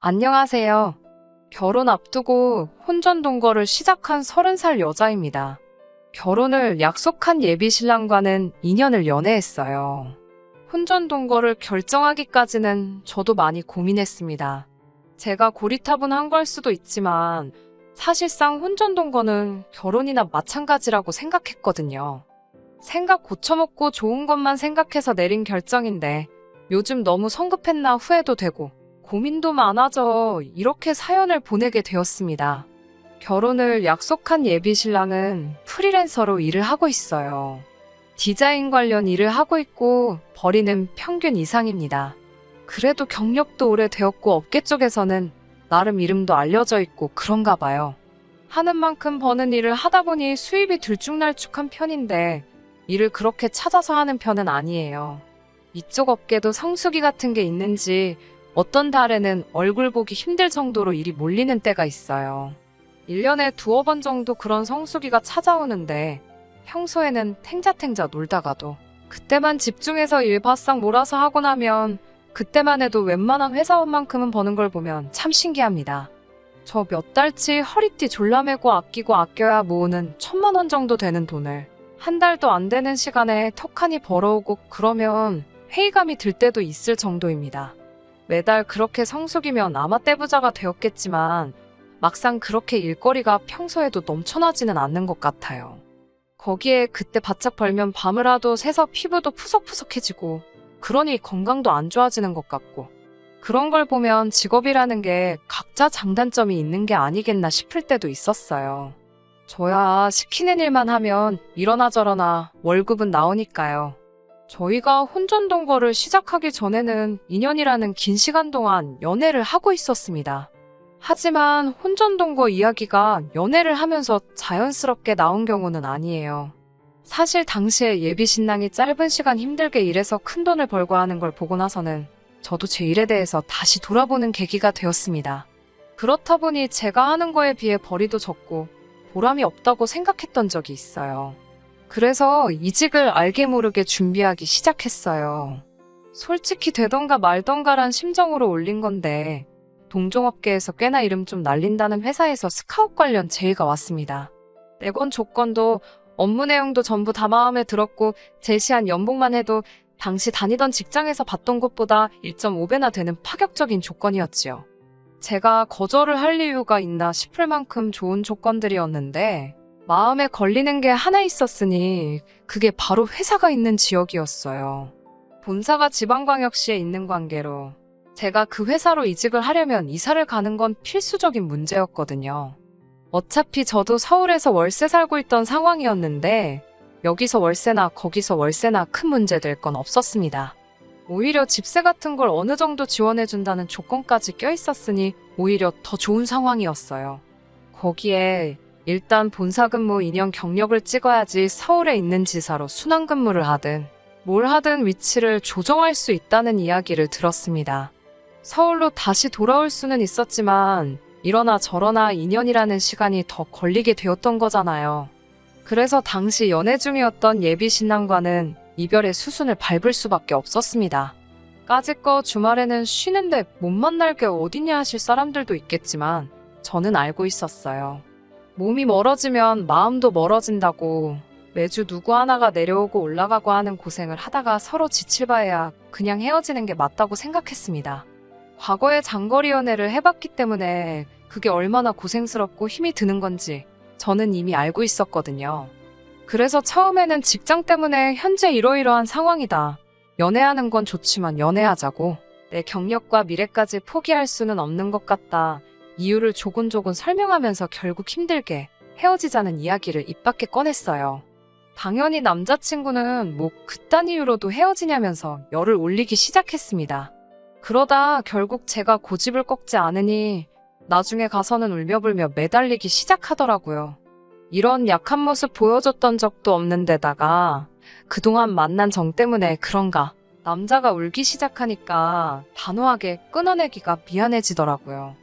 안녕하세요. 결혼 앞두고 혼전동거를 시작한 30살 여자입니다. 결혼을 약속한 예비 신랑과는 2년을 연애했어요. 혼전동거를 결정하기까지는 저도 많이 고민했습니다. 제가 고리타분한 걸 수도 있지만 사실상 혼전동거는 결혼이나 마찬가지라고 생각했거든요. 생각 고쳐먹고 좋은 것만 생각해서 내린 결정인데 요즘 너무 성급했나 후회도 되고 고민도 많아져 이렇게 사연을 보내게 되었습니다. 결혼을 약속한 예비 신랑은 프리랜서로 일을 하고 있어요. 디자인 관련 일을 하고 있고 벌이는 평균 이상입니다. 그래도 경력도 오래되었고 업계 쪽에서는 나름 이름도 알려져 있고 그런가 봐요. 하는 만큼 버는 일을 하다 보니 수입이 들쭉날쭉한 편인데 일을 그렇게 찾아서 하는 편은 아니에요. 이쪽 업계도 성수기 같은 게 있는지 어떤 달에는 얼굴 보기 힘들 정도로 일이 몰리는 때가 있어요. 1년에 두어 번 정도 그런 성수기가 찾아오는데 평소에는 탱자탱자 놀다가도 그때만 집중해서 일 바싹 몰아서 하고 나면 그때만 해도 웬만한 회사원만큼은 버는 걸 보면 참 신기합니다. 저 몇 달치 허리띠 졸라매고 아끼고 아껴야 모으는 1,000만 원 정도 되는 돈을 한 달도 안 되는 시간에 턱하니 벌어오고 그러면 회의감이 들 때도 있을 정도입니다. 매달 그렇게 성수기면 아마 떼부자가 되었겠지만 막상 그렇게 일거리가 평소에도 넘쳐나지는 않는 것 같아요. 거기에 그때 바짝 벌면 밤을라도 새서 피부도 푸석푸석해지고 그러니 건강도 안 좋아지는 것 같고 그런 걸 보면 직업이라는 게 각자 장단점이 있는 게 아니겠나 싶을 때도 있었어요. 저야 시키는 일만 하면 이러나 저러나 월급은 나오니까요. 저희가 혼전동거를 시작하기 전에는 2년이라는 긴 시간 동안 연애를 하고 있었습니다. 하지만 혼전동거 이야기가 연애를 하면서 자연스럽게 나온 경우는 아니에요. 사실 당시에 예비 신랑이 짧은 시간 힘들게 일해서 큰 돈을 벌고 하는 걸 보고 나서는 저도 제 일에 대해서 다시 돌아보는 계기가 되었습니다. 그렇다 보니 제가 하는 거에 비해 벌이도 적고 보람이 없다고 생각했던 적이 있어요. 그래서 이직을 알게 모르게 준비하기 시작했어요. 솔직히 되던가 말던가란 심정으로 올린 건데 동종업계에서 꽤나 이름 좀 날린다는 회사에서 스카웃 관련 제의가 왔습니다. 내건 조건도 업무 내용도 전부 다 마음에 들었고 제시한 연봉만 해도 당시 다니던 직장에서 받던 것보다 1.5배나 되는 파격적인 조건이었지요. 제가 거절을 할 이유가 있나 싶을 만큼 좋은 조건들이었는데 마음에 걸리는 게 하나 있었으니 그게 바로 회사가 있는 지역이었어요. 본사가 지방광역시에 있는 관계로 제가 그 회사로 이직을 하려면 이사를 가는 건 필수적인 문제였거든요. 어차피 저도 서울에서 월세 살고 있던 상황이었는데 여기서 월세나 거기서 월세나 큰 문제 될 건 없었습니다. 오히려 집세 같은 걸 어느 정도 지원해준다는 조건까지 껴있었으니 오히려 더 좋은 상황이었어요. 거기에 일단 본사 근무 2년 경력을 찍어야지 서울에 있는 지사로 순환 근무를 하든 뭘 하든 위치를 조정할 수 있다는 이야기를 들었습니다. 서울로 다시 돌아올 수는 있었지만 이러나 저러나 2년이라는 시간이 더 걸리게 되었던 거잖아요. 그래서 당시 연애 중이었던 예비 신랑과는 이별의 수순을 밟을 수밖에 없었습니다. 까짓거 주말에는 쉬는데 못 만날 게 어디냐 하실 사람들도 있겠지만 저는 알고 있었어요. 몸이 멀어지면 마음도 멀어진다고 매주 누구 하나가 내려오고 올라가고 하는 고생을 하다가 서로 지칠 바에야 그냥 헤어지는 게 맞다고 생각했습니다. 과거에 장거리 연애를 해봤기 때문에 그게 얼마나 고생스럽고 힘이 드는 건지 저는 이미 알고 있었거든요. 그래서 처음에는 직장 때문에 현재 이러이러한 상황이다. 연애하는 건 좋지만 연애하자고. 내 경력과 미래까지 포기할 수는 없는 것 같다. 이유를 조곤조곤 설명하면서 결국 힘들게 헤어지자는 이야기를 입 밖에 꺼냈어요. 당연히 남자친구는 뭐 그딴 이유로도 헤어지냐면서 열을 올리기 시작했습니다. 그러다 결국 제가 고집을 꺾지 않으니 나중에 가서는 울며불며 매달리기 시작하더라고요. 이런 약한 모습 보여줬던 적도 없는데다가 그동안 만난 정 때문에 그런가 남자가 울기 시작하니까 단호하게 끊어내기가 미안해지더라고요.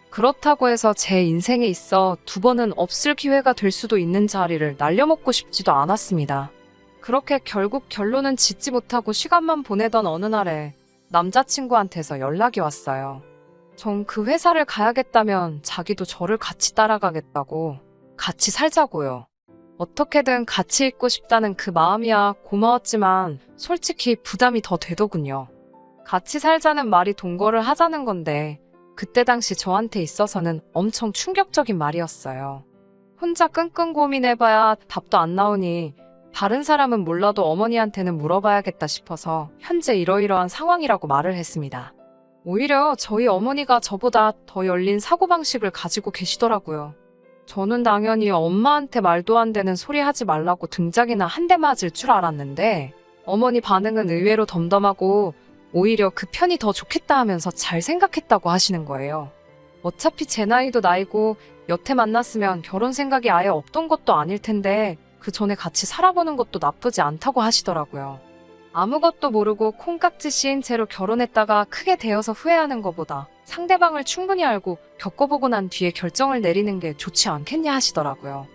그렇다고 해서 제 인생에 있어 2번은 없을 기회가 될 수도 있는 자리를 날려먹고 싶지도 않았습니다. 그렇게 결국 결론은 짓지 못하고 시간만 보내던 어느 날에 남자친구한테서 연락이 왔어요. 전 그 회사를 가야겠다면 자기도 저를 같이 따라가겠다고, 같이 살자고요. 어떻게든 같이 있고 싶다는 그 마음이야 고마웠지만 솔직히 부담이 더 되더군요. 같이 살자는 말이 동거를 하자는 건데 그때 당시 저한테 있어서는 엄청 충격적인 말이었어요. 혼자 끙끙 고민해봐야 답도 안 나오니 다른 사람은 몰라도 어머니한테는 물어봐야겠다 싶어서 현재 이러이러한 상황이라고 말을 했습니다. 오히려 저희 어머니가 저보다 더 열린 사고방식을 가지고 계시더라고요. 저는 당연히 엄마한테 말도 안 되는 소리 하지 말라고 등짝이나 한 대 맞을 줄 알았는데 어머니 반응은 의외로 덤덤하고 오히려 그 편이 더 좋겠다 하면서 잘 생각했다고 하시는 거예요. 어차피 제 나이도 나이고 여태 만났으면 결혼 생각이 아예 없던 것도 아닐 텐데 그 전에 같이 살아보는 것도 나쁘지 않다고 하시더라고요. 아무것도 모르고 콩깍지 씌인 채로 결혼했다가 크게 되어서 후회하는 것보다 상대방을 충분히 알고 겪어보고 난 뒤에 결정을 내리는 게 좋지 않겠냐 하시더라고요.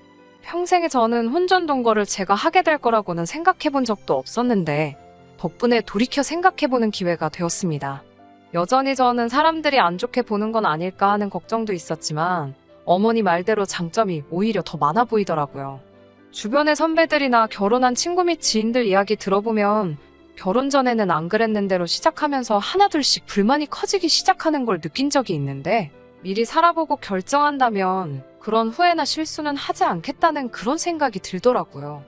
평생에 저는 혼전 동거를 제가 하게 될 거라고는 생각해본 적도 없었는데 덕분에 돌이켜 생각해보는 기회가 되었습니다. 여전히 저는 사람들이 안 좋게 보는 건 아닐까 하는 걱정도 있었지만 어머니 말대로 장점이 오히려 더 많아 보이더라고요. 주변의 선배들이나 결혼한 친구 및 지인들 이야기 들어보면 결혼 전에는 안 그랬는데로 시작하면서 하나둘씩 불만이 커지기 시작하는 걸 느낀 적이 있는데 미리 살아보고 결정한다면 그런 후회나 실수는 하지 않겠다는 그런 생각이 들더라고요.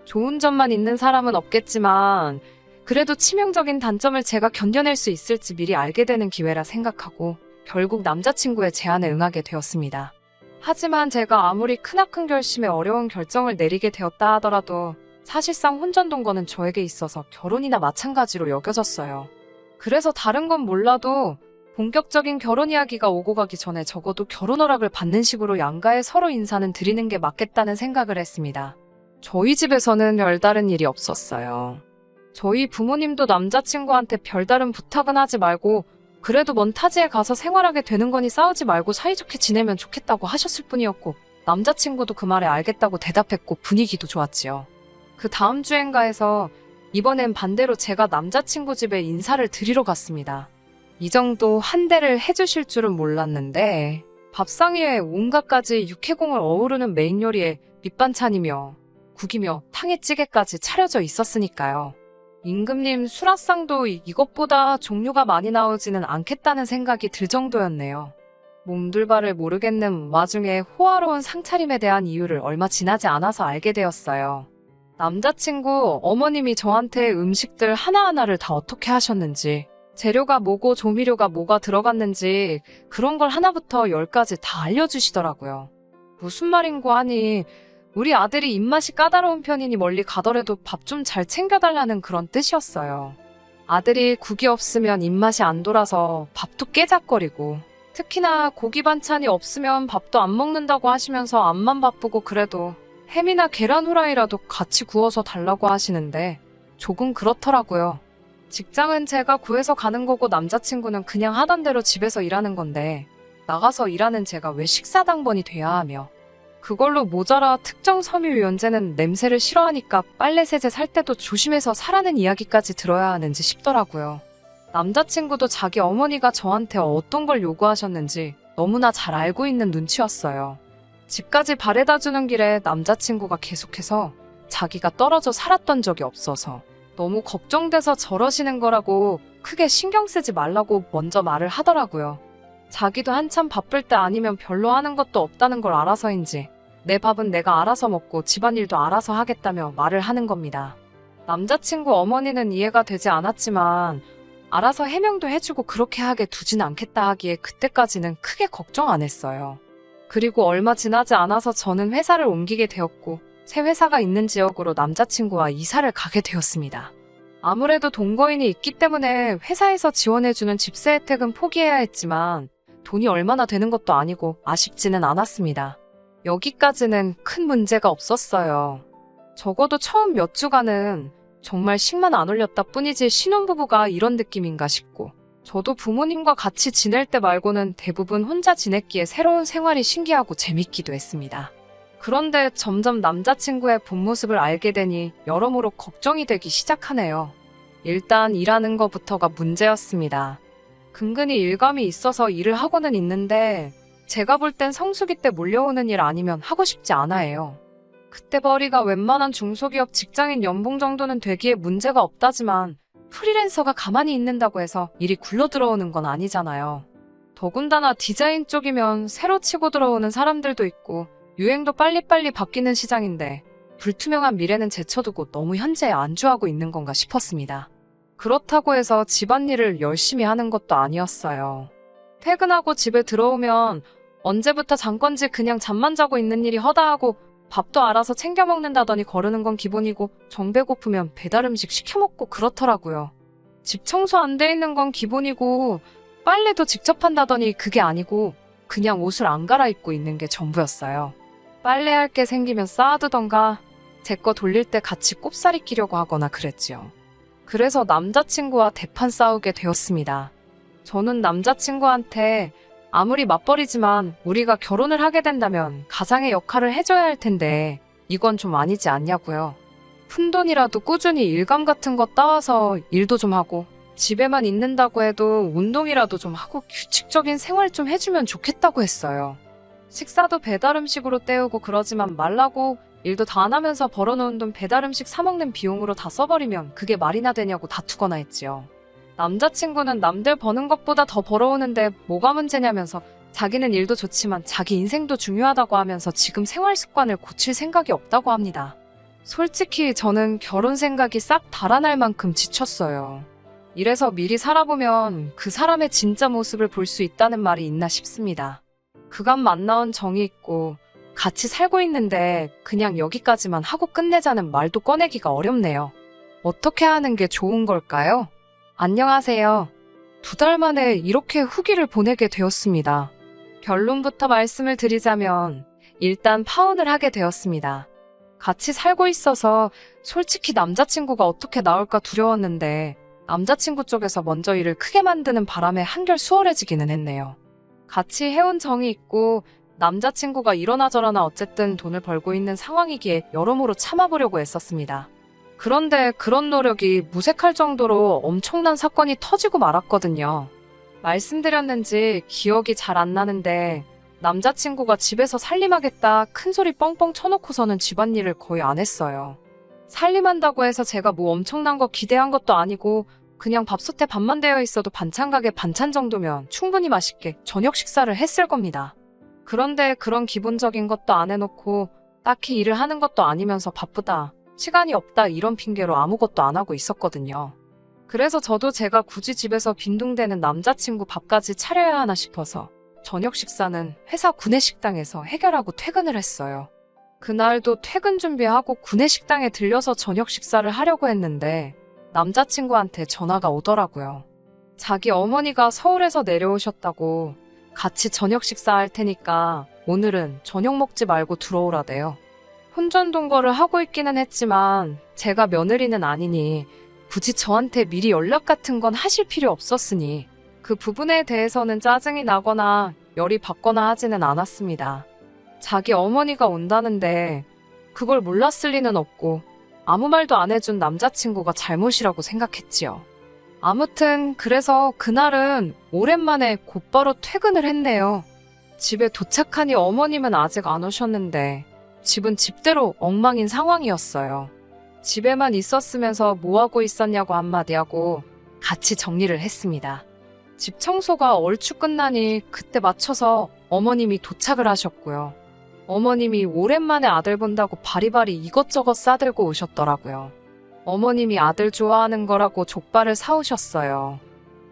좋은 점만 있는 사람은 없겠지만 그래도 치명적인 단점을 제가 견뎌낼 수 있을지 미리 알게 되는 기회라 생각하고 결국 남자친구의 제안에 응하게 되었습니다. 하지만 제가 아무리 크나큰 결심에 어려운 결정을 내리게 되었다 하더라도 사실상 혼전 동거는 저에게 있어서 결혼이나 마찬가지로 여겨졌어요. 그래서 다른 건 몰라도 본격적인 결혼 이야기가 오고 가기 전에 적어도 결혼 허락을 받는 식으로 양가에 서로 인사는 드리는 게 맞겠다는 생각을 했습니다. 저희 집에서는 별다른 일이 없었어요. 저희 부모님도 남자친구한테 별다른 부탁은 하지 말고 그래도 먼 타지에 가서 생활하게 되는 거니 싸우지 말고 사이좋게 지내면 좋겠다고 하셨을 뿐이었고 남자친구도 그 말에 알겠다고 대답했고 분위기도 좋았지요. 그 다음 주엔가에서 이번엔 반대로 제가 남자친구 집에 인사를 드리러 갔습니다. 이 정도 한대를 해주실 줄은 몰랐는데 밥상 위에 온갖 가지 육해공을 어우르는 메인 요리에 밑반찬이며 국이며 탕에 찌개까지 차려져 있었으니까요. 임금님 수라상도 이것보다 종류가 많이 나오지는 않겠다는 생각이 들 정도였네요. 몸둘바를 모르겠는 와중에 호화로운 상차림에 대한 이유를 얼마 지나지 않아서 알게 되었어요. 남자친구 어머님이 저한테 음식들 하나하나를 다 어떻게 하셨는지, 재료가 뭐고 조미료가 뭐가 들어갔는지 그런 걸 하나부터 10까지 다 알려주시더라고요. 무슨 말인고 하니 우리 아들이 입맛이 까다로운 편이니 멀리 가더라도 밥 좀 잘 챙겨달라는 그런 뜻이었어요. 아들이 국이 없으면 입맛이 안 돌아서 밥도 깨작거리고 특히나 고기 반찬이 없으면 밥도 안 먹는다고 하시면서 앞만 바쁘고 그래도 햄이나 계란 후라이라도 같이 구워서 달라고 하시는데 조금 그렇더라고요. 직장은 제가 구해서 가는 거고 남자친구는 그냥 하던 대로 집에서 일하는 건데 나가서 일하는 제가 왜 식사당번이 돼야 하며 그걸로 모자라 특정 섬유유연제는 냄새를 싫어하니까 빨래 세제 살 때도 조심해서 사라는 이야기까지 들어야 하는지 싶더라고요. 남자친구도 자기 어머니가 저한테 어떤 걸 요구하셨는지 너무나 잘 알고 있는 눈치였어요. 집까지 바래다 주는 길에 남자친구가 계속해서 자기가 떨어져 살았던 적이 없어서 너무 걱정돼서 저러시는 거라고 크게 신경 쓰지 말라고 먼저 말을 하더라고요. 자기도 한참 바쁠 때 아니면 별로 하는 것도 없다는 걸 알아서인지 내 밥은 내가 알아서 먹고 집안일도 알아서 하겠다며 말을 하는 겁니다. 남자친구 어머니는 이해가 되지 않았지만 알아서 해명도 해주고 그렇게 하게 두진 않겠다 하기에 그때까지는 크게 걱정 안 했어요. 그리고 얼마 지나지 않아서 저는 회사를 옮기게 되었고 새 회사가 있는 지역으로 남자친구와 이사를 가게 되었습니다. 아무래도 동거인이 있기 때문에 회사에서 지원해주는 집세 혜택은 포기해야 했지만 돈이 얼마나 되는 것도 아니고 아쉽지는 않았습니다. 여기까지는 큰 문제가 없었어요. 적어도 처음 몇 주간은 정말 식만 안 올렸다 뿐이지 신혼부부가 이런 느낌인가 싶고 저도 부모님과 같이 지낼 때 말고는 대부분 혼자 지냈기에 새로운 생활이 신기하고 재밌기도 했습니다. 그런데 점점 남자친구의 본 모습을 알게 되니 여러모로 걱정이 되기 시작하네요. 일단 일하는 것부터가 문제였습니다. 근근히 일감이 있어서 일을 하고는 있는데 제가 볼 땐 성수기 때 몰려오는 일 아니면 하고 싶지 않아해요. 그때 벌이가 웬만한 중소기업 직장인 연봉 정도는 되기에 문제가 없다지만 프리랜서가 가만히 있는다고 해서 일이 굴러 들어오는 건 아니잖아요. 더군다나 디자인 쪽이면 새로 치고 들어오는 사람들도 있고 유행도 빨리빨리 바뀌는 시장인데 불투명한 미래는 제쳐두고 너무 현재에 안주하고 있는 건가 싶었습니다. 그렇다고 해서 집안일을 열심히 하는 것도 아니었어요. 퇴근하고 집에 들어오면 언제부터 잔 건지 그냥 잠만 자고 있는 일이 허다하고 밥도 알아서 챙겨 먹는다더니 거르는 건 기본이고 정 배고프면 배달 음식 시켜 먹고 그렇더라고요. 집 청소 안 돼 있는 건 기본이고 빨래도 직접 한다더니 그게 아니고 그냥 옷을 안 갈아입고 있는 게 전부였어요. 빨래할 게 생기면 쌓아두던가 제 거 돌릴 때 같이 꼽사리 끼려고 하거나 그랬지요. 그래서 남자친구와 대판 싸우게 되었습니다. 저는 남자친구한테 아무리 맞벌이지만 우리가 결혼을 하게 된다면 가장의 역할을 해줘야 할 텐데 이건 좀 아니지 않냐고요. 푼돈이라도 꾸준히 일감 같은 거 따와서 일도 좀 하고 집에만 있는다고 해도 운동이라도 좀 하고 규칙적인 생활 좀 해주면 좋겠다고 했어요. 식사도 배달 음식으로 때우고 그러지만 말라고 일도 다 안 하면서 벌어놓은 돈 배달 음식 사 먹는 비용으로 다 써버리면 그게 말이나 되냐고 다투거나 했지요. 남자친구는 남들 버는 것보다 더 벌어오는데 뭐가 문제냐면서 자기는 일도 좋지만 자기 인생도 중요하다고 하면서 지금 생활 습관을 고칠 생각이 없다고 합니다. 솔직히 저는 결혼 생각이 싹 달아날 만큼 지쳤어요. 이래서 미리 살아보면 그 사람의 진짜 모습을 볼 수 있다는 말이 있나 싶습니다. 그간 만나온 정이 있고 같이 살고 있는데 그냥 여기까지만 하고 끝내자는 말도 꺼내기가 어렵네요. 어떻게 하는 게 좋은 걸까요? 안녕하세요. 2달 만에 이렇게 후기를 보내게 되었습니다. 결론부터 말씀을 드리자면 일단 파혼을 하게 되었습니다. 같이 살고 있어서 솔직히 남자친구가 어떻게 나올까 두려웠는데 남자친구 쪽에서 먼저 일을 크게 만드는 바람에 한결 수월해지기는 했네요. 같이 해온 정이 있고 남자친구가 이러나 저러나 어쨌든 돈을 벌고 있는 상황이기에 여러모로 참아보려고 애썼습니다. 그런데 그런 노력이 무색할 정도로 엄청난 사건이 터지고 말았거든요. 말씀드렸는지 기억이 잘 안 나는데 남자친구가 집에서 살림하겠다 큰 소리 뻥뻥 쳐놓고서는 집안일을 거의 안 했어요. 살림한다고 해서 제가 뭐 엄청난 거 기대한 것도 아니고 그냥 밥솥에 밥만 되어 있어도 반찬 가게 반찬 정도면 충분히 맛있게 저녁 식사를 했을 겁니다. 그런데 그런 기본적인 것도 안 해놓고 딱히 일을 하는 것도 아니면서 바쁘다, 시간이 없다 이런 핑계로 아무것도 안 하고 있었거든요. 그래서 저도 제가 굳이 집에서 빈둥대는 남자친구 밥까지 차려야 하나 싶어서 저녁 식사는 회사 구내식당에서 해결하고 퇴근을 했어요. 그날도 퇴근 준비하고 구내식당에 들려서 저녁 식사를 하려고 했는데 남자친구한테 전화가 오더라고요. 자기 어머니가 서울에서 내려오셨다고 같이 저녁 식사할 테니까 오늘은 저녁 먹지 말고 들어오라대요. 혼전동거를 하고 있기는 했지만 제가 며느리는 아니니 굳이 저한테 미리 연락 같은 건 하실 필요 없었으니 그 부분에 대해서는 짜증이 나거나 열이 받거나 하지는 않았습니다. 자기 어머니가 온다는데 그걸 몰랐을 리는 없고 아무 말도 안 해준 남자친구가 잘못이라고 생각했지요. 아무튼 그래서 그날은 오랜만에 곧바로 퇴근을 했네요. 집에 도착하니 어머님은 아직 안 오셨는데 집은 집대로 엉망인 상황이었어요. 집에만 있었으면서 뭐하고 있었냐고 한마디 하고 같이 정리를 했습니다. 집 청소가 얼추 끝나니 그때 맞춰서 어머님이 도착을 하셨고요. 어머님이 오랜만에 아들 본다고 바리바리 이것저것 싸들고 오셨더라고요. 어머님이 아들 좋아하는 거라고 족발을 사오셨어요.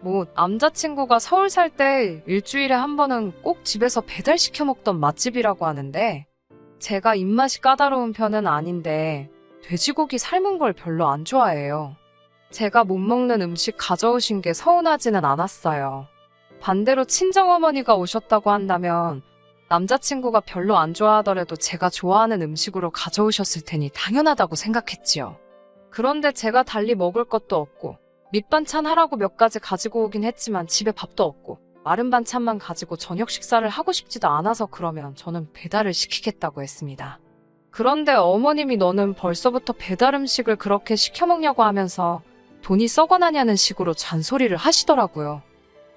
뭐 남자친구가 서울 살 때 일주일에 한 번은 꼭 집에서 배달시켜 먹던 맛집이라고 하는데 제가 입맛이 까다로운 편은 아닌데 돼지고기 삶은 걸 별로 안 좋아해요. 제가 못 먹는 음식 가져오신 게 서운하지는 않았어요. 반대로 친정어머니가 오셨다고 한다면 남자친구가 별로 안 좋아하더라도 제가 좋아하는 음식으로 가져오셨을 테니 당연하다고 생각했지요. 그런데 제가 달리 먹을 것도 없고 밑반찬 하라고 몇 가지 가지고 오긴 했지만 집에 밥도 없고 마른 반찬만 가지고 저녁 식사를 하고 싶지도 않아서 그러면 저는 배달을 시키겠다고 했습니다. 그런데 어머님이 너는 벌써부터 배달 음식을 그렇게 시켜 먹냐고 하면서 돈이 썩어나냐는 식으로 잔소리를 하시더라고요.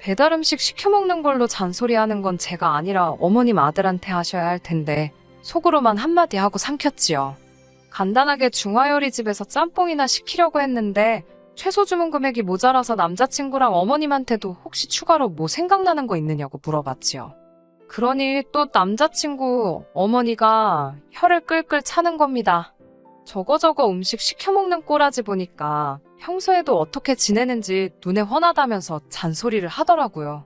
배달 음식 시켜 먹는 걸로 잔소리하는 건 제가 아니라 어머님 아들한테 하셔야 할 텐데 속으로만 한마디 하고 삼켰지요. 간단하게 중화요리집에서 짬뽕이나 시키려고 했는데 최소 주문 금액이 모자라서 남자친구랑 어머님한테도 혹시 추가로 뭐 생각나는 거 있느냐고 물어봤지요. 그러니 또 남자친구 어머니가 혀를 끌끌 차는 겁니다. 저거저거 음식 시켜 먹는 꼬라지 보니까 평소에도 어떻게 지내는지 눈에 훤하다면서 잔소리를 하더라고요.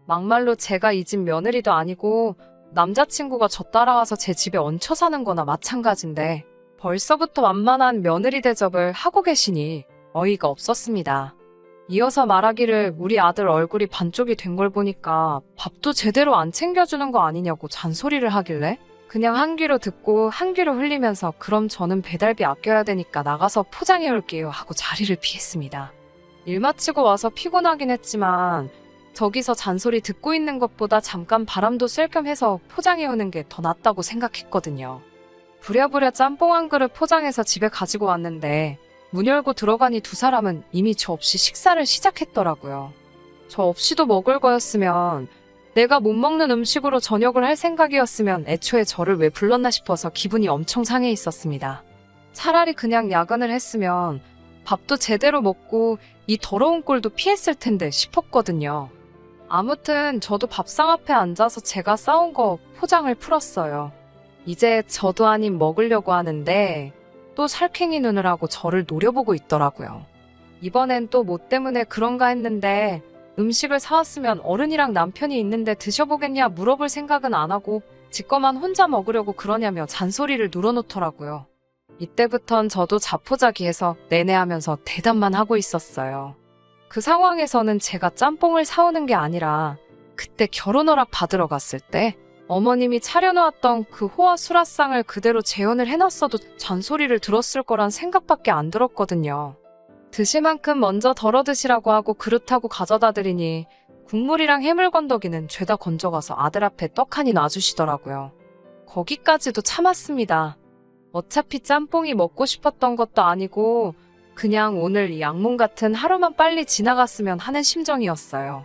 막말로 제가 이 집 며느리도 아니고 남자친구가 저 따라와서 제 집에 얹혀 사는 거나 마찬가지인데 벌써부터 완만한 며느리 대접을 하고 계시니 어이가 없었습니다. 이어서 말하기를 우리 아들 얼굴이 반쪽이 된 걸 보니까 밥도 제대로 안 챙겨주는 거 아니냐고 잔소리를 하길래 그냥 한 귀로 듣고 한 귀로 흘리면서 그럼 저는 배달비 아껴야 되니까 나가서 포장해 올게요 하고 자리를 피했습니다. 일 마치고 와서 피곤하긴 했지만 저기서 잔소리 듣고 있는 것보다 잠깐 바람도 쐴 겸 해서 포장해 오는 게 더 낫다고 생각했거든요. 부랴부랴 짬뽕 한 그릇 포장해서 집에 가지고 왔는데 문 열고 들어가니 두 사람은 이미 저 없이 식사를 시작했더라고요. 저 없이도 먹을 거였으면 내가 못 먹는 음식으로 저녁을 할 생각이었으면 애초에 저를 왜 불렀나 싶어서 기분이 엄청 상해 있었습니다. 차라리 그냥 야근을 했으면 밥도 제대로 먹고 이 더러운 꼴도 피했을 텐데 싶었거든요. 아무튼 저도 밥상 앞에 앉아서 제가 싸온 거 포장을 풀었어요. 이제 저도 한 입 먹으려고 하는데 또 살쾡이 눈을 하고 저를 노려보고 있더라고요. 이번엔 또 뭐 때문에 그런가 했는데 음식을 사왔으면 어른이랑 남편이 있는데 드셔보겠냐 물어볼 생각은 안 하고 지 거만 혼자 먹으려고 그러냐며 잔소리를 눌어놓더라고요. 이때부턴 저도 자포자기해서 내내하면서 대답만 하고 있었어요. 그 상황에서는 제가 짬뽕을 사오는 게 아니라 그때 결혼 허락 받으러 갔을 때 어머님이 차려놓았던 그 호화 수라상을 그대로 재현을 해놨어도 잔소리를 들었을 거란 생각밖에 안 들었거든요. 드실 만큼 먼저 덜어 드시라고 하고 그릇하고 가져다 드리니 국물이랑 해물 건더기는 죄다 건져가서 아들 앞에 떡하니 놔주시더라고요. 거기까지도 참았습니다. 어차피 짬뽕이 먹고 싶었던 것도 아니고 그냥 오늘 이 악몽 같은 하루만 빨리 지나갔으면 하는 심정이었어요.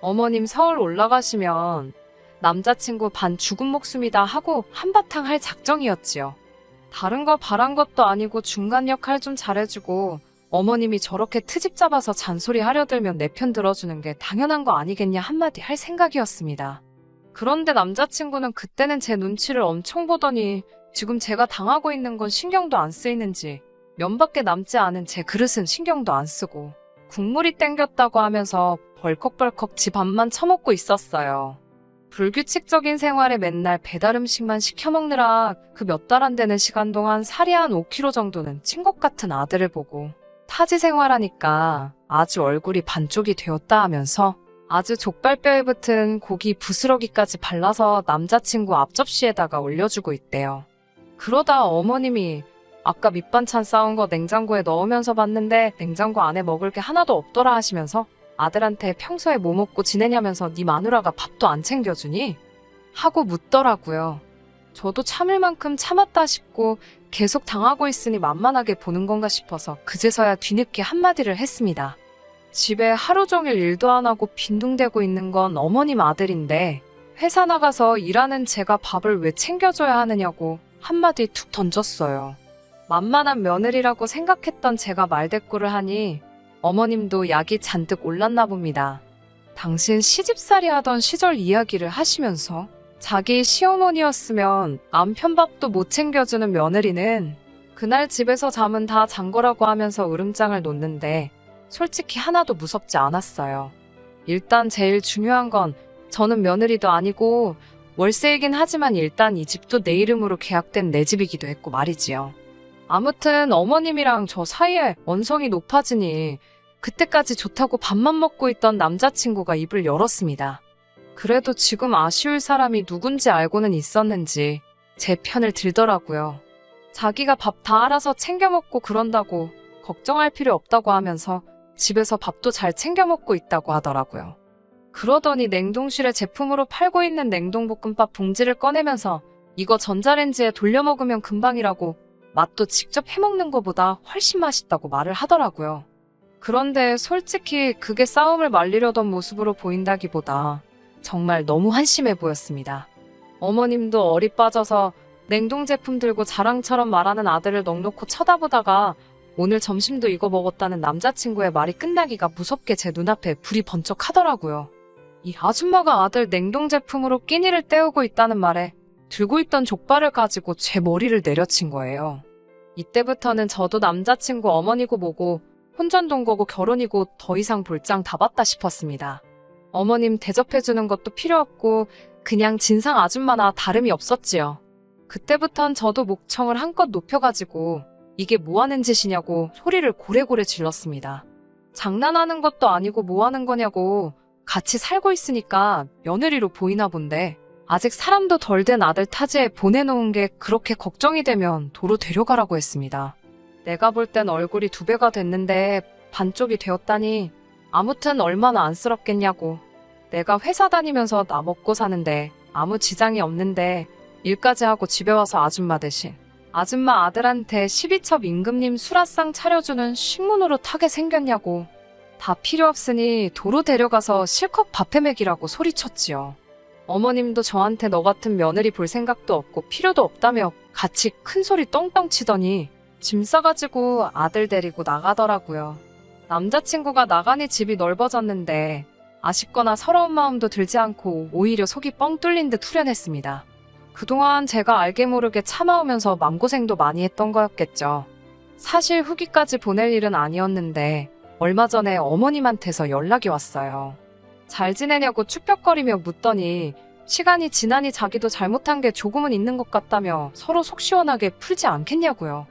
어머님 서울 올라가시면 남자친구 반 죽은 목숨이다 하고 한바탕 할 작정이었지요. 다른 거 바란 것도 아니고 중간 역할 좀 잘해주고 어머님이 저렇게 트집 잡아서 잔소리 하려들면 내 편 들어주는 게 당연한 거 아니겠냐 한마디 할 생각이었습니다. 그런데 남자친구는 그때는 제 눈치를 엄청 보더니 지금 제가 당하고 있는 건 신경도 안 쓰이는지 면밖에 남지 않은 제 그릇은 신경도 안 쓰고 국물이 땡겼다고 하면서 벌컥벌컥 지 밥만 처먹고 있었어요. 불규칙적인 생활에 맨날 배달 음식만 시켜 먹느라 그 몇 달 안 되는 시간 동안 살이 한 5kg 정도는 찐 것 같은 아들을 보고 타지 생활하니까 아주 얼굴이 반쪽이 되었다 하면서 아주 족발뼈에 붙은 고기 부스러기까지 발라서 남자친구 앞접시에다가 올려주고 있대요. 그러다 어머님이 아까 밑반찬 싸운 거 냉장고에 넣으면서 봤는데 냉장고 안에 먹을 게 하나도 없더라 하시면서 아들한테 평소에 뭐 먹고 지내냐면서 네 마누라가 밥도 안 챙겨주니? 하고 묻더라고요. 저도 참을 만큼 참았다 싶고 계속 당하고 있으니 만만하게 보는 건가 싶어서 그제서야 뒤늦게 한마디를 했습니다. 집에 하루 종일 일도 안 하고 빈둥대고 있는 건 어머님 아들인데 회사 나가서 일하는 제가 밥을 왜 챙겨줘야 하느냐고 한마디 툭 던졌어요. 만만한 며느리라고 생각했던 제가 말대꾸를 하니 어머님도 약이 잔뜩 올랐나 봅니다. 당신 시집살이 하던 시절 이야기를 하시면서 자기 시어머니였으면 남편 밥도 못 챙겨주는 며느리는 그날 집에서 잠은 다 잔 거라고 하면서 으름장을 놓는데 솔직히 하나도 무섭지 않았어요. 일단 제일 중요한 건 저는 며느리도 아니고 월세이긴 하지만 일단 이 집도 내 이름으로 계약된 내 집이기도 했고 말이지요. 아무튼 어머님이랑 저 사이에 언성이 높아지니 그때까지 좋다고 밥만 먹고 있던 남자친구가 입을 열었습니다. 그래도 지금 아쉬울 사람이 누군지 알고는 있었는지 제 편을 들더라고요. 자기가 밥 다 알아서 챙겨 먹고 그런다고 걱정할 필요 없다고 하면서 집에서 밥도 잘 챙겨 먹고 있다고 하더라고요. 그러더니 냉동실에 제품으로 팔고 있는 냉동볶음밥 봉지를 꺼내면서 이거 전자레인지에 돌려 먹으면 금방이라고 맛도 직접 해먹는 것보다 훨씬 맛있다고 말을 하더라고요. 그런데 솔직히 그게 싸움을 말리려던 모습으로 보인다기보다 정말 너무 한심해 보였습니다. 어머님도 어리 빠져서 냉동 제품 들고 자랑처럼 말하는 아들을 넋놓고 쳐다보다가 오늘 점심도 이거 먹었다는 남자친구의 말이 끝나기가 무섭게 제 눈앞에 불이 번쩍하더라고요. 이 아줌마가 아들 냉동 제품으로 끼니를 때우고 있다는 말에 들고 있던 족발을 가지고 제 머리를 내려친 거예요. 이때부터는 저도 남자친구 어머니고 뭐고 혼전동거고 결혼이고 더 이상 볼장 다 봤다 싶었습니다. 어머님 대접해주는 것도 필요 없고 그냥 진상 아줌마나 다름이 없었지요. 그때부턴 저도 목청을 한껏 높여가지고 이게 뭐하는 짓이냐고 소리를 고래고래 질렀습니다. 장난하는 것도 아니고 뭐하는 거냐고, 같이 살고 있으니까 며느리로 보이나 본데 아직 사람도 덜 된 아들 타지에 보내놓은 게 그렇게 걱정이 되면 도로 데려가라고 했습니다. 내가 볼 땐 얼굴이 2배가 됐는데 반쪽이 되었다니 아무튼 얼마나 안쓰럽겠냐고. 내가 회사 다니면서 나 먹고 사는데 아무 지장이 없는데 일까지 하고 집에 와서 아줌마 대신 아줌마 아들한테 12첩 임금님 수라상 차려주는 식문으로 타게 생겼냐고. 다 필요 없으니 도로 데려가서 실컷 밥해 먹이라고 소리쳤지요. 어머님도 저한테 너 같은 며느리 볼 생각도 없고 필요도 없다며 같이 큰 소리 떵떵 치더니 짐 싸가지고 아들 데리고 나가더라고요. 남자친구가 나가니 집이 넓어졌는데 아쉽거나 서러운 마음도 들지 않고 오히려 속이 뻥 뚫린 듯 후련했습니다. 그동안 제가 알게 모르게 참아오면서 맘고생도 많이 했던 거였겠죠. 사실 후기까지 보낼 일은 아니었는데 얼마 전에 어머님한테서 연락이 왔어요. 잘 지내냐고 축벽거리며 묻더니 시간이 지나니 자기도 잘못한 게 조금은 있는 것 같다며 서로 속 시원하게 풀지 않겠냐고요.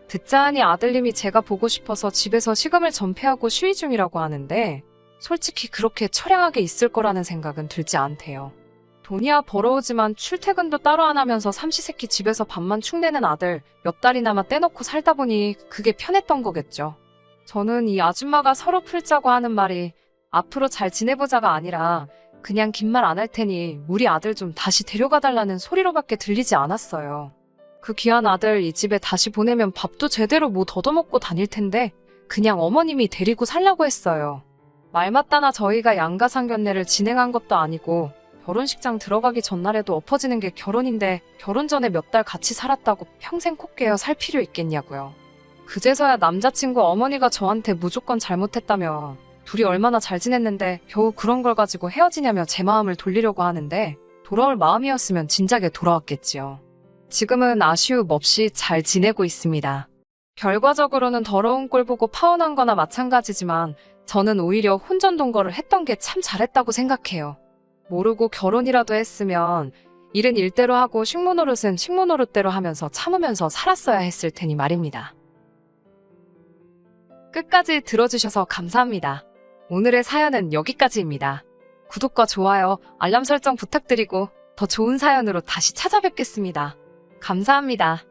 듣자 하니 아들님이 제가 보고 싶어서 집에서 식음을 전폐하고 쉬위 중이라고 하는데 솔직히 그렇게 처량하게 있을 거라는 생각은 들지 않대요. 돈이야 벌어오지만 출퇴근도 따로 안 하면서 삼시세끼 집에서 밥만 축내는 아들 몇 달이나마 떼놓고 살다 보니 그게 편했던 거겠죠. 저는 이 아줌마가 서로 풀자고 하는 말이 앞으로 잘 지내보자가 아니라 그냥 긴 말 안 할 테니 우리 아들 좀 다시 데려가달라는 소리로밖에 들리지 않았어요. 그 귀한 아들 이 집에 다시 보내면 밥도 제대로 못 얻어먹고 다닐 텐데 그냥 어머님이 데리고 살라고 했어요. 말 맞다나 저희가 양가상견례를 진행한 것도 아니고 결혼식장 들어가기 전날에도 엎어지는 게 결혼인데 결혼 전에 몇 달 같이 살았다고 평생 코 깨어 살 필요 있겠냐고요. 그제서야 남자친구 어머니가 저한테 무조건 잘못했다며 둘이 얼마나 잘 지냈는데 겨우 그런 걸 가지고 헤어지냐며 제 마음을 돌리려고 하는데 돌아올 마음이었으면 진작에 돌아왔겠지요. 지금은 아쉬움 없이 잘 지내고 있습니다. 결과적으로는 더러운 꼴 보고 파혼한 거나 마찬가지지만 저는 오히려 혼전동거를 했던 게 참 잘했다고 생각해요. 모르고 결혼이라도 했으면 일은 일대로 하고 식모노릇은 식모노릇대로 하면서 참으면서 살았어야 했을 테니 말입니다. 끝까지 들어주셔서 감사합니다. 오늘의 사연은 여기까지입니다. 구독과 좋아요, 알람 설정 부탁드리고 더 좋은 사연으로 다시 찾아뵙겠습니다. 감사합니다.